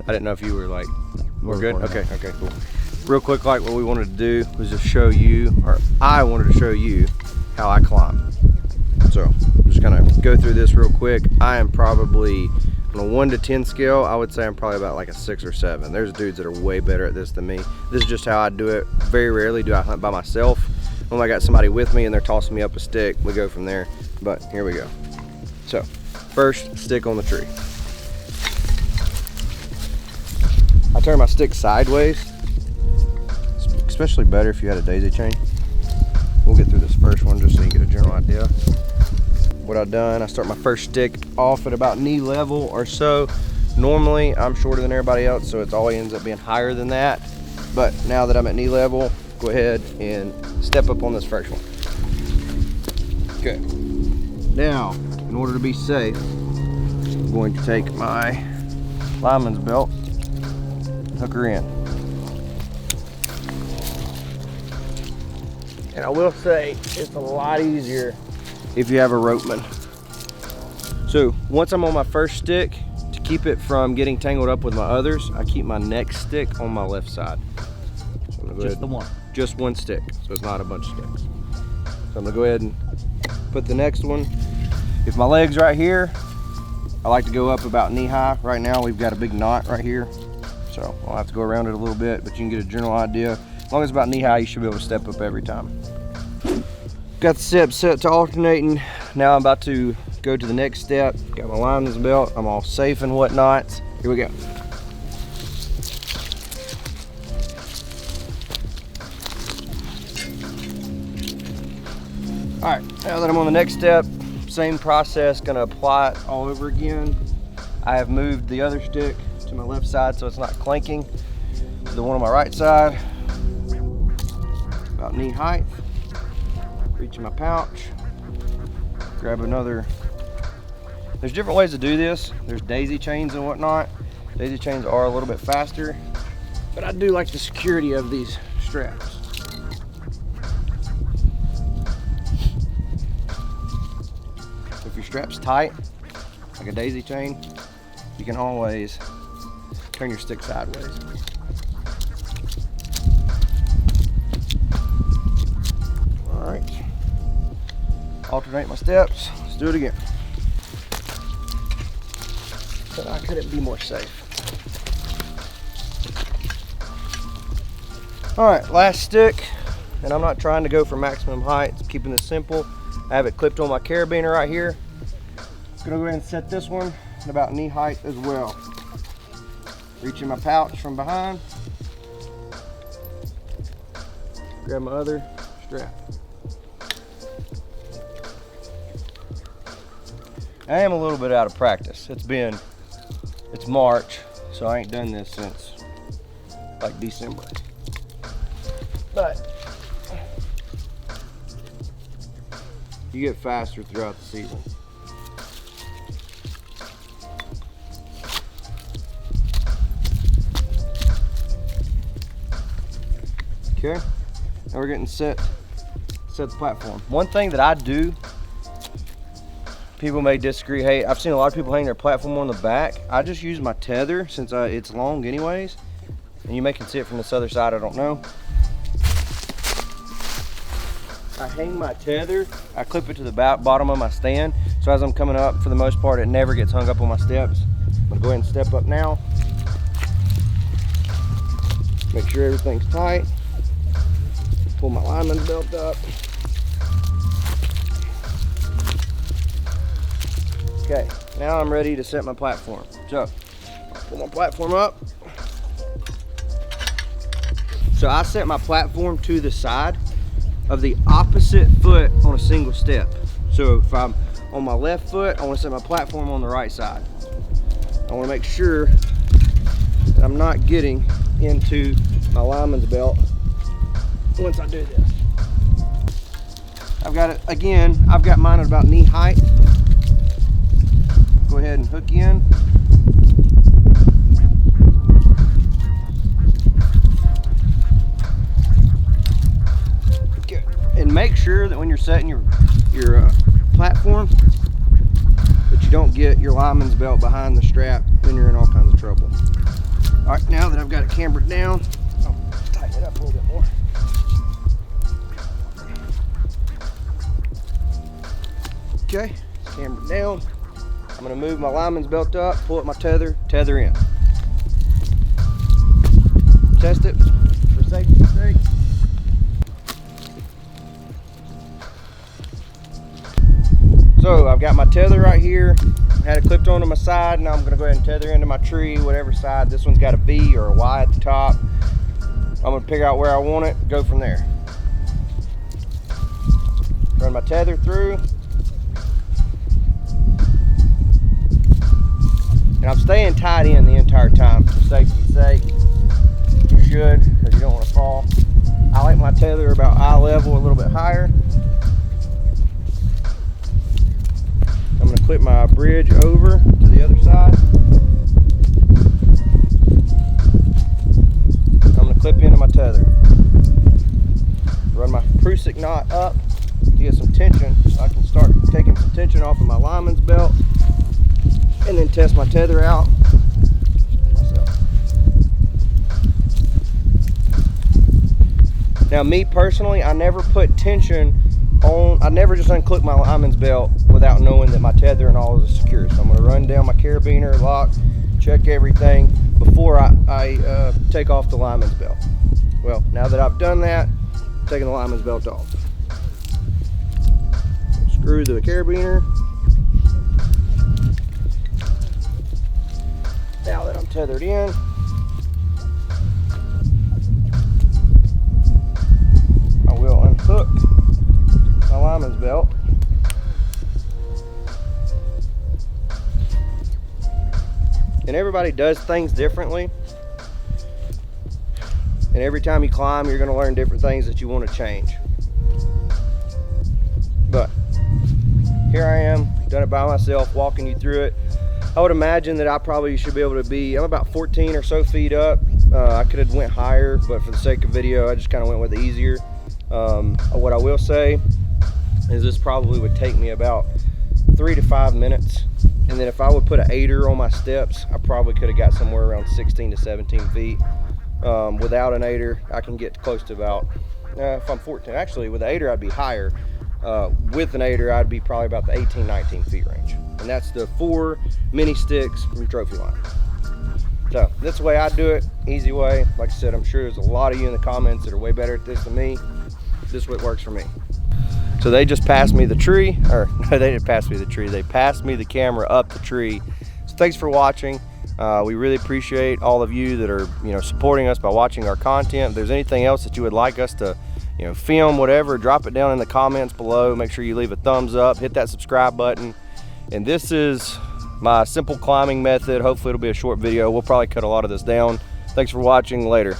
I didn't know if you were like, we're good? Okay, cool. Real quick, like what we wanted to do was just show you, or I wanted to show you how I climb. So I'm just gonna go through this real quick. I am probably, on a 1 to 10 scale, I would say I'm probably about like a 6 or 7. There's dudes that are way better at this than me. This is just how I do it. Very rarely do I hunt by myself. When I got somebody with me and they're tossing me up a stick, we go from there. But here we go. So, first stick on the tree. I turn my stick sideways. It's especially better if you had a daisy chain. We'll get through this first one just so you get a general idea. What I've done, I start my first stick off at about knee level or so. Normally, I'm shorter than everybody else, so it always ends up being higher than that. But now that I'm at knee level, go ahead and step up on this first one. Okay. Now, in order to be safe, I'm going to take my lineman's belt, hook her in. And I will say, it's a lot easier if you have a ropeman. So once I'm on my first stick, to keep it from getting tangled up with my others, I keep my next stick on my left side. So just the one? Just one stick, so it's not a bunch of sticks. So I'm gonna go ahead and put the next one. If my leg's right here, I like to go up about knee high. Right now we've got a big knot right here, so I'll have to go around it a little bit, but you can get a general idea. As long as it's about knee high, you should be able to step up every time. Got the step set to alternating. Now I'm about to go to the next step. Got my lineman's belt. I'm all safe and whatnot. Here we go. All right, now that I'm on the next step, same process, gonna apply it all over again. I have moved the other stick to my left side so it's not clanking. To the one on my right side, about knee height. Reach in my pouch, grab another. There's different ways to do this. There's daisy chains and whatnot. Daisy chains are a little bit faster, but I do like the security of these straps. If your strap's tight, like a daisy chain, you can always turn your stick sideways. All right. Alternate my steps. Let's do it again. But I couldn't be more safe. All right, last stick, and I'm not trying to go for maximum height. I'm keeping this simple. I have it clipped on my carabiner right here. Gonna go ahead and set this one at about knee height as well. Reach in my pouch from behind. Grab my other strap. I am a little bit out of practice. It's March, so I ain't done this since like December. But you get faster throughout the season. Okay, now we're getting set the platform. One thing that I do, people may disagree. Hey, I've seen a lot of people hang their platform on the back. I just use my tether since it's long anyways. And you may can see it from this other side, I don't know. I hang my tether, I clip it to the bottom of my stand. So as I'm coming up, for the most part, it never gets hung up on my steps. I'm gonna go ahead and step up now. Make sure everything's tight. Pull my lineman's belt up. Okay, now I'm ready to set my platform. So, pull my platform up. So I set my platform to the side of the opposite foot on a single step. So if I'm on my left foot, I want to set my platform on the right side. I want to make sure that I'm not getting into my lineman's belt once I do this. I've got it, again, I've got mine at about knee height. Go ahead and hook in. Okay. And make sure that when you're setting your platform, that you don't get your lineman's belt behind the strap, then you're in all kinds of trouble. All right, now that I've got it cambered down, I'll tighten it up a little bit more. Okay, it's cambered down. I'm gonna move my lineman's belt up, pull up my tether, tether in. Test it for safety's sake. So I've got my tether right here. I had it clipped onto my side. Now I'm gonna go ahead and tether into my tree, whatever side. This one's got a V or a Y at the top. I'm gonna figure out where I want it, go from there. Run my tether through. And I'm staying tied in the entire time for safety's sake. You should, because you don't want to fall. I like my tether about eye level, a little bit higher. I'm going to clip my bridge over to the other side. I'm going to clip into my tether. Run my Prusik knot up to get some tension so I can start taking some tension off of my lineman's belt, and then test my tether out myself. Now me personally, I never put tension on, I never just unclick my lineman's belt without knowing that my tether and all is secure. So I'm going to run down my carabiner, lock, check everything before I take off the lineman's belt. Well, now that I've done that, I'm taking the lineman's belt off. Screw the carabiner. Now that I'm tethered in, I will unhook my lineman's belt. And everybody does things differently. And every time you climb, you're going to learn different things that you want to change. But here I am, done it by myself, walking you through it. I would imagine that I probably should be able to be, I'm about 14 or so feet up. I could have went higher, but for the sake of video, I just kind of went with the easier. What I will say is this probably would take me about 3 to 5 minutes. And then if I would put an aider on my steps, I probably could have got somewhere around 16 to 17 feet. Without an aider, I can get close to about, if I'm 14, actually with the aider, I'd be higher. With an aider, I'd be probably about the 18, 19 feet range. And that's the 4 mini sticks from Trophy Line. So that's the way I do it, easy way. Like I said, I'm sure there's a lot of you in the comments that are way better at this than me. This is what works for me. So they just passed me the tree, or no, they didn't pass me the tree. They passed me the camera up the tree. So thanks for watching. We really appreciate all of you that are, supporting us by watching our content. If there's anything else that you would like us to, film, whatever, drop it down in the comments below. Make sure you leave a thumbs up, hit that subscribe button. And this is my simple climbing method. Hopefully it'll be a short video. We'll probably cut a lot of this down. Thanks for watching. Later.